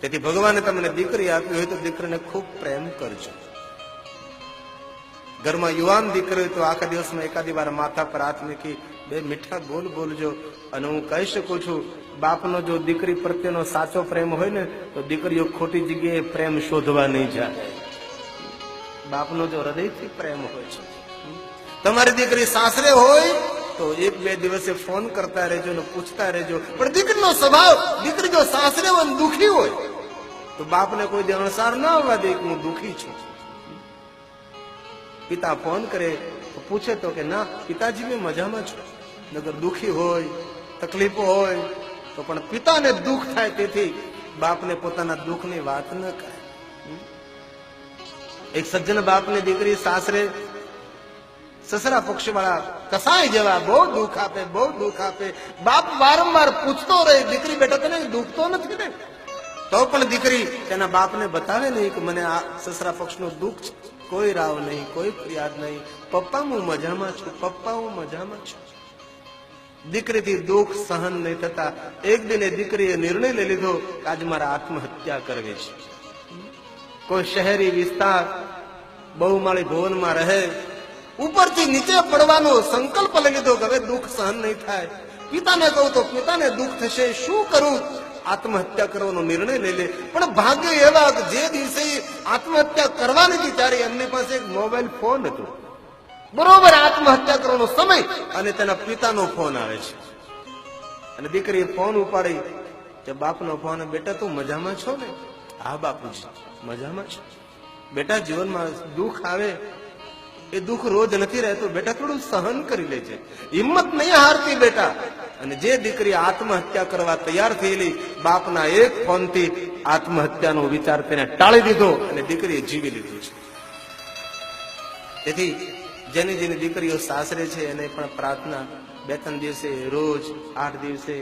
તેથી ભગવાને તમને દીકરી આપી હોય તો દીકરીને ખૂબ પ્રેમ કરજો. ઘરમાં યુવાન દીકરી હોય તો આખા દિવસમાં એકાદી વાર માથા પર હાથ મૂકી બે મીઠા બોલ બોલજો. અને હું કહી શકું છું, બાપનો જો દીકરી પ્રત્યેનો સાચો પ્રેમ હોય ને તો દીકરીઓ ખોટી જગ્યાએ પ્રેમ શોધવા નહીં જાય. બાપનો જો હૃદયથી પ્રેમ હોય છે. તમારી દીકરી સાસરે હોય તો એક બે દિવસે ફોન કરતા રહેજો ને પૂછતા રહેજો. પણ દીકરીનો સ્વભાવ, દીકરી જો સાસરે હોય દુખી હોય તો બાપને કોઈ દે અણસાર ના આવવા દે કે હું દુખી છું. પિતા ફોન કરે તો પૂછે તો કે ના પિતાજી મેં મજામાં છું. નગર દુખી હોય, તકલીફો હોય તો પણ પિતાને દુઃખ થાય, તેથી બાપને પોતાના દુઃખની વાત ન કરે. એક સજ્જન બાપને દીકરી સાસરે સસરા પક્ષ વાળા કસાય જેવા બહુ દુઃખ આપે, બહુ દુઃખ આપે. બાપ વારંવાર પૂછતો રહે, દીકરી બેટા તને દુઃખ તો નથી ને? તો પણ દીકરી તેના બાપને બતાવે નહીં કે મને આ સસરા પક્ષનું દુઃખ છે. કોઈ રાવ નહીં, કોઈ ફરિયાદ નહીં. પપ્પા હું મજામાં છું, પપ્પા હું મજામાં છું. દીકરીથી દુઃખ સહન નહીં થતા એક દિને દીકરીએ નિર્ણય લઈ લીધો કે આજે મારે આત્મહત્યા કરવી છે. કોઈ શહેરી વિસ્તાર બહુમાળી ભવનમાં રહે, ઉપરથી નીચે પડવાનો સંકલ્પ લઈ લીધો કે હવે દુઃખ સહન નહીં થાય. પિતાને કહું તો પિતાને દુઃખ થશે, શું કરું? આત્મહત્યા કરવાનો નિર્ણય લઈ લે. પણ ભાગ્ય એવા કે જે દિવસે આત્મહત્યા કરવાની હતી ત્યારે એમની પાસે એક મોબાઈલ ફોન હતો. બરોબર આત્મહત્યા કરવાનો સમય અને તેના પિતાનો ફોન આવે છે. અને દીકરીએ ફોન ઉપાડી કે બાપનો ફોન. બેટા તું મજામાં છો ને? હા બાપુજી મજામાં છો. બેટા જીવનમાં દુઃખ આવે એ દુઃખ રોજ નથી રહેતું, બેટા થોડું સહન કરી લેજે, હિંમત નહીં હારતી બેટા. અને જે દીકરી આત્મહત્યા કરવા તૈયાર થયેલી, બાપના એક ફોનથી આત્મહત્યાનો વિચાર તેને ટાળી દીધો અને દીકરીએ જીવી લીધું છે. તેથી જેની જેની દીકરીઓ સાસરે છે એને પણ પ્રાર્થના, 2-3 દિવસે રોજ, 8 દિવસે